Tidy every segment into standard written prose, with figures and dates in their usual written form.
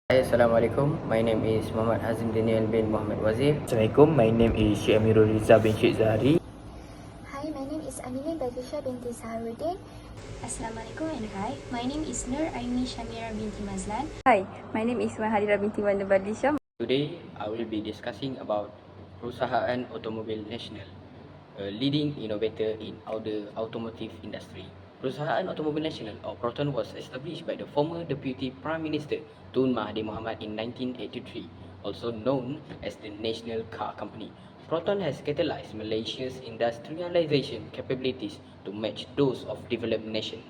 Hai, Assalamualaikum. My name is Muhammad Hazim Daniel bin Muhammad Wazir. Assalamualaikum, my name is Syed Amirulreeza bin Syed Zahari. Hi, my name is Aminah Bagusha binti Zahari. Assalamualaikum and hi. My name is Nur Aimi Shamira binti Mazlan. Hi, my name is Zahari binti Wanda Badlisha. Today, I will be discussing about Perusahaan Automobil Nasional, a leading innovator in the automotive industry. Perusahaan Automobil Nasional or Proton was established by the former Deputy Prime Minister Tun Mahathir Mohamad in 1983, also known as the National Car Company. Proton has catalyzed Malaysia's industrialization capabilities to match those of developed nations.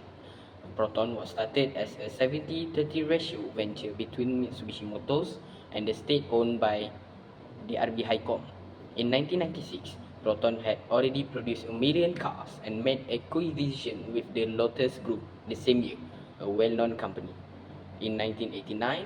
Proton was started as a 70-30 ratio venture between Mitsubishi Motors and the state-owned by the RB Highcom. In 1996, Proton had already produced 1 million cars and made acquisition with the Lotus Group the same year, a well-known company. In 1989,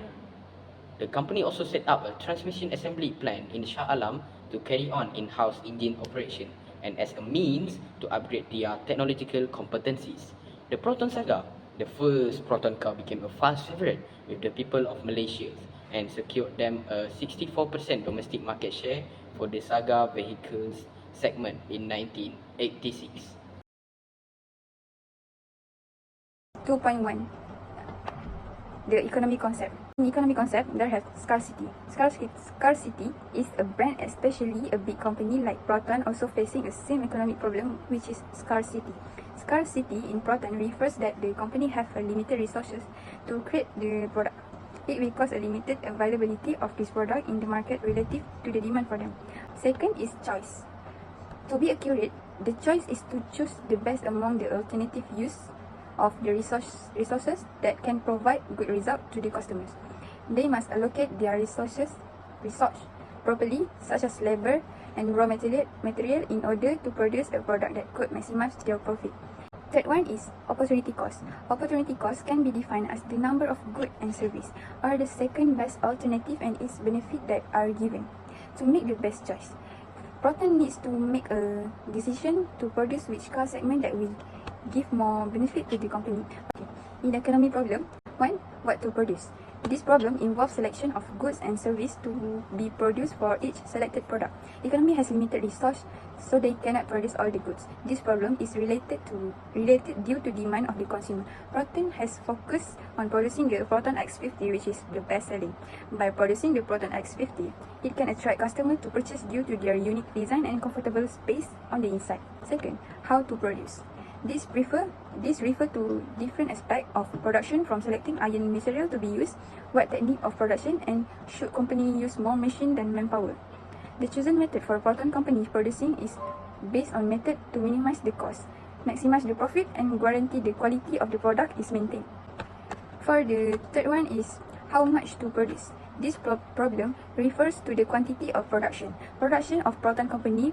the company also set up a transmission assembly plant in Shah Alam to carry on in-house engine operation and as a means to upgrade their technological competencies. The Proton Saga, the first Proton car, became a fast favorite with the people of Malaysia and secured them a 64% domestic market share for the Saga vehicles segment in 1986. 2.1. The economy concept. In economy concept, there have scarcity. Scarcity is a brand, especially a big company like Proton, also facing a same economic problem, which is scarcity. Scarcity in Proton refers that the company have a limited resources to create the product. It will cause a limited availability of this product in the market relative to the demand for them. Second is choice. To be accurate, the choice is to choose the best among the alternative use of the resources that can provide good result to the customers. They must allocate their resource properly, such as labor and raw material in order to produce a product that could maximize their profit. Third one is opportunity cost. Opportunity cost can be defined as the number of goods and service or the second best alternative and its benefit that are given to make the best choice. Proton needs to make a decision to produce which car segment that will give more benefit to the company. In the economy problem, 1. What to produce. This problem involves selection of goods and service to be produced for each selected product. Economy has limited resource, so they cannot produce all the goods. This problem is related due to demand of the consumer. Proton has focused on producing the Proton X50, which is the best selling. By producing the Proton X50, it can attract customers to purchase due to their unique design and comfortable space on the inside. Second, how to produce. This refer to different aspects of production, from selecting iron material to be used, what technique of production, and should company use more machine than manpower. The chosen method for Proton company producing is based on method to minimize the cost, maximize the profit, and guarantee the quality of the product is maintained. For the third one is how much to produce. This problem refers to the quantity of production. Production of Proton company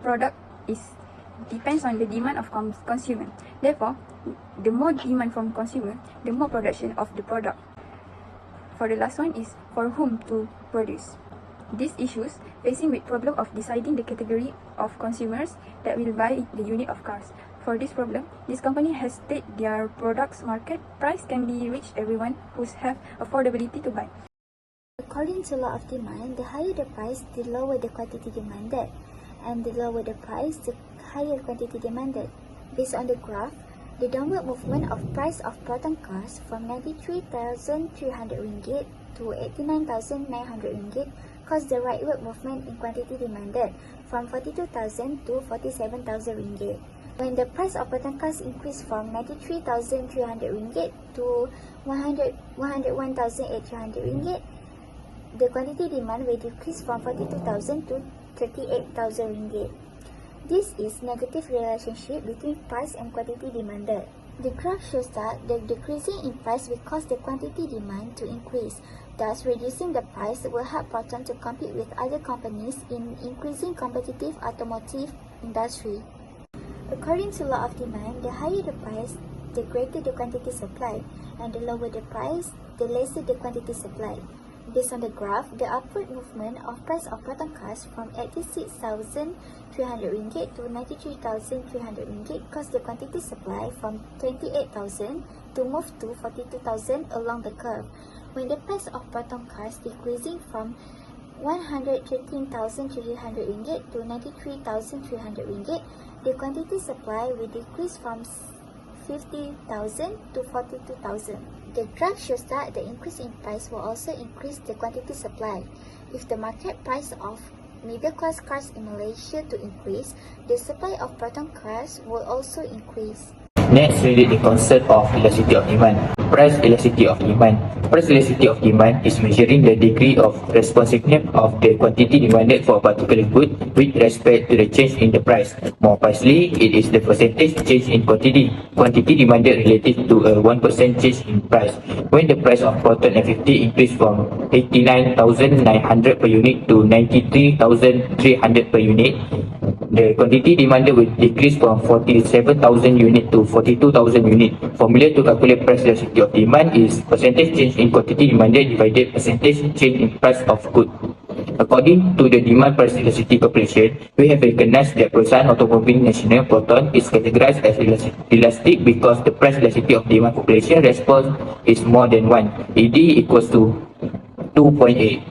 product depends on the demand of consumer. Therefore, the more demand from consumer, the more production of the product. For the last one is for whom to produce. These issues facing with problem of deciding the category of consumers that will buy the unit of cars. For this problem, this company has stated their product's market price can be reached everyone who have affordability to buy. According to law of demand, the higher the price, the lower the quantity demanded, and the lower the price, the higher quantity demanded. Based on the graph, the downward movement of price of Proton cars from 93,300 ringgit to 89,900 ringgit caused the rightward movement in quantity demanded from 42,000 to 47,000 ringgit. When the price of Proton cars increased from 93,300 ringgit to 101,800 ringgit, the quantity demand will decrease from 42,000 to 38,000 ringgit. This is negative relationship between price and quantity demanded. The graph shows that the decreasing in price will cause the quantity demand to increase. Thus, reducing the price will help Proton to compete with other companies in increasing competitive automotive industry. According to law of demand, the higher the price, the greater the quantity supplied, and the lower the price, the lesser the quantity supplied. Based on the graph, the upward movement of price of Proton cars from 86,300 ringgit to 93,300 ringgit caused the quantity supply from 28,000 to move to 42,000 along the curve. With the price of Proton cars decreasing from 113,300 ringgit to 93,300 ringgit, the quantity supply will decrease from 50,000 to 42,000. The graph shows that the increase in price will also increase the quantity supply. If the market price of middle-class cars in Malaysia to increase, the supply of Proton cars will also increase. Next, we read the concept of elasticity of demand. Price elasticity of demand. Price elasticity of demand is measuring the degree of responsiveness of the quantity demanded for a particular good with respect to the change in the price. More precisely, it is the percentage change in quantity demanded relative to a 1% change in price. When the price of Proton F50 increased from 89,900 per unit to 93,300 per unit, the quantity demanded will decrease from 47,000 unit to 42,000 unit. Formula to calculate price elasticity of demand is percentage change in quantity demanded divided percentage change in price of good. According to the demand price elasticity calculation, we have recognized that Perusahaan Automobile Nasional Proton is categorized as elastic because the price elasticity of demand population response is more than 1. ED equals to 2.8.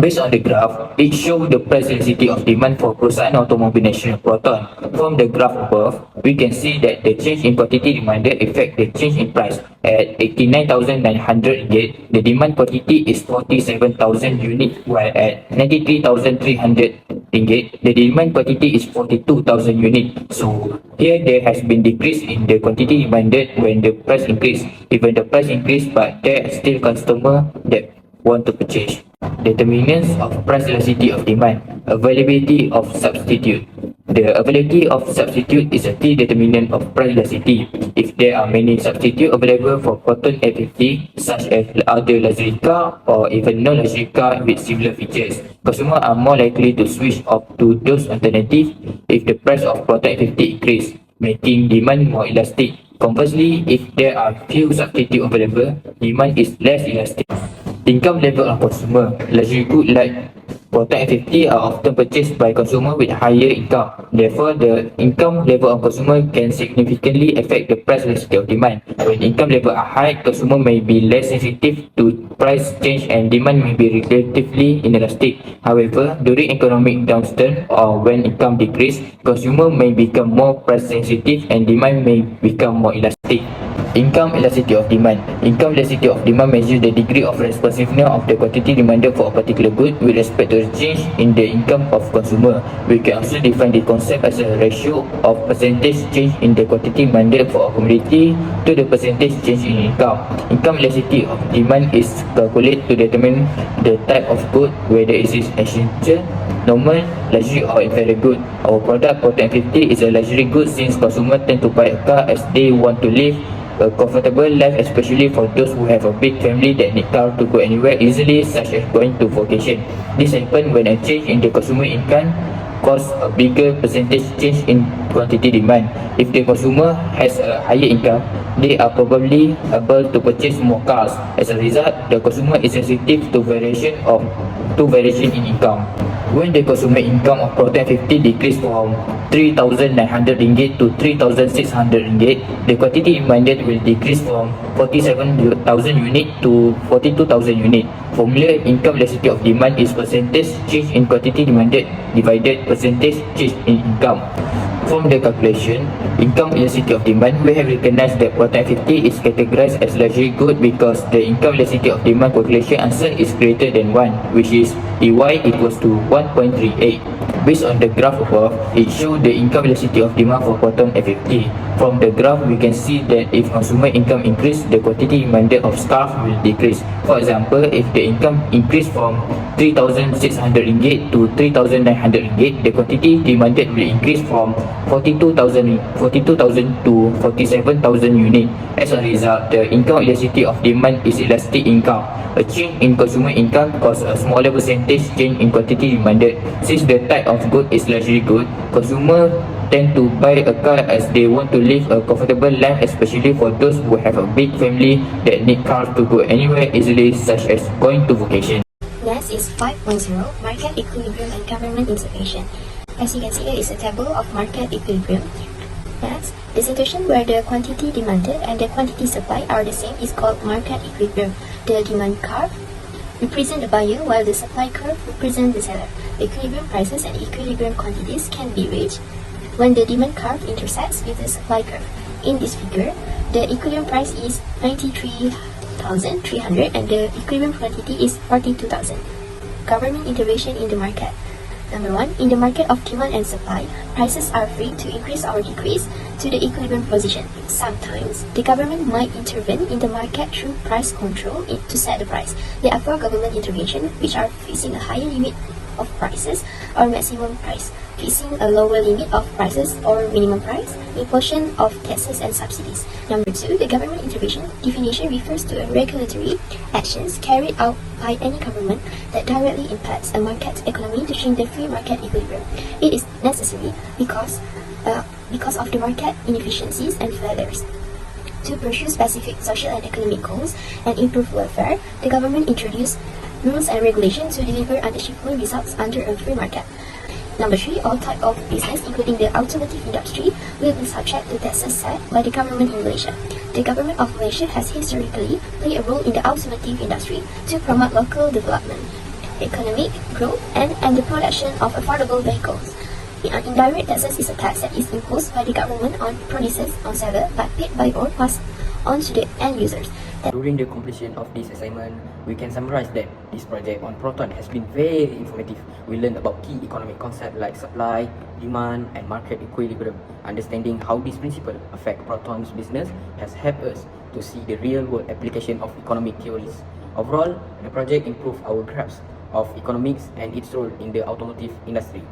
Based on the graph, it shows the price elasticity of demand for Perusahaan Automobile Nasional Proton. From the graph above, we can see that the change in quantity demanded affect the change in price. At 89,900 ringgit, the demand quantity is 47,000 units, while at 93,300 ringgit, the demand quantity is 42,000 units. So here there has been decrease in the quantity demanded when the price increase. Even the price increase, but there are still customer that want to purchase. Determinants of price elasticity of demand. Availability of substitute. The availability of substitute is a key determinant of price elasticity. If there are many substitutes available for Proton F50, such as other luxury car or even non-luxury car with similar features, consumers are more likely to switch off to those alternatives if the price of Proton F50 increase, making demand more elastic. Conversely, if there are few substitutes available, demand is less elastic. Income level of consumer. Luxury goods like Proton F50 are often purchased by consumers with higher income. Therefore, the income level of consumer can significantly affect the price elasticity of demand. When income level are high, consumer may be less sensitive to price change and demand may be relatively inelastic. However, during economic downturn or when income decrease, consumer may become more price sensitive and demand may become more elastic. Income elasticity of demand. Income elasticity of demand measures the degree of responsiveness of the quantity demanded for a particular good with respect to the change in the income of consumer. We can also define the concept as a ratio of percentage change in the quantity demanded for a commodity to the percentage change in income. Income elasticity of demand is calculated to determine the type of good, whether it is essential, normal, luxury or inferior good. Our product Proton F50 is a luxury good since consumers tend to buy a car as they want to live a comfortable life, especially for those who have a big family that need car to go anywhere easily, such as going to vacation. This happens when a change in the consumer income cause a bigger percentage change in quantity demand. If the consumer has a higher income, they are probably able to purchase more cars. As a result, the consumer is sensitive to variation in income. When the consumer income of Proton F50 decreased from 3,900 ringgit to 3,600 ringgit, the quantity demanded will decrease from 47,000 unit to 42,000 unit. Formula income elasticity of demand is percentage change in quantity demanded divided percentage change in income. From the calculation, income elasticity of demand, we have recognized that Proton F50 is categorized as luxury good because the income elasticity of demand calculation answer is greater than 1, which is EY equals to 1.38. Based on the graph above, it shows the income elasticity of demand for Proton F50. From the graph, we can see that if consumer income increase, the quantity demanded of cars will decrease. For example, if the income increase from 3,600 ringgit to 3,900 ringgit, the quantity demanded will increase from 42,000 to 47,000 units. As a result, the income elasticity of demand is elastic income. A change in consumer income causes a smaller percentage change in quantity demanded. Since the type of good is luxury good, consumers tend to buy a car as they want to live a comfortable life, especially for those who have a big family that need cars to go anywhere easily, such as going to vacation. Next is 5.0, Market Equilibrium and Government Intervention. As you can see, here is a table of market equilibrium. Next, the situation where the quantity demanded and the quantity supplied are the same is called market equilibrium. The demand curve represents the buyer while the supply curve represents the seller. Equilibrium prices and equilibrium quantities can be reached when the demand curve intersects with the supply curve. In this figure, the equilibrium price is 93,300 and the equilibrium quantity is 42,000. Government intervention in the market. Number 1. In the market of demand and supply, prices are free to increase or decrease to the equilibrium position. Sometimes, the government might intervene in the market through price control to set the price. There are 4 government interventions which are fixing a higher limit of prices or maximum price, fixing a lower limit of prices or minimum price, imposition of taxes and subsidies. Number 2, the government intervention definition refers to a regulatory actions carried out by any government that directly impacts a market economy to change the free market equilibrium. It is necessary because of the market inefficiencies and failures. To pursue specific social and economic goals and improve welfare, the government introduced rules and regulations to deliver unachievable results under a free market. Number 3, all types of business, including the automotive industry, will be subject to taxes set by the government in Malaysia. The government of Malaysia has historically played a role in the automotive industry to promote local development, economic growth, and the production of affordable vehicles. Indirect taxes is a tax that is imposed by the government on producers or seller but paid by or passed on to the end users. During the completion of this assignment, we can summarize that this project on Proton has been very informative. We learned about key economic concepts like supply, demand, and market equilibrium. Understanding how these principles affect Proton's business has helped us to see the real-world application of economic theories. Overall, the project improved our grasp of economics and its role in the automotive industry.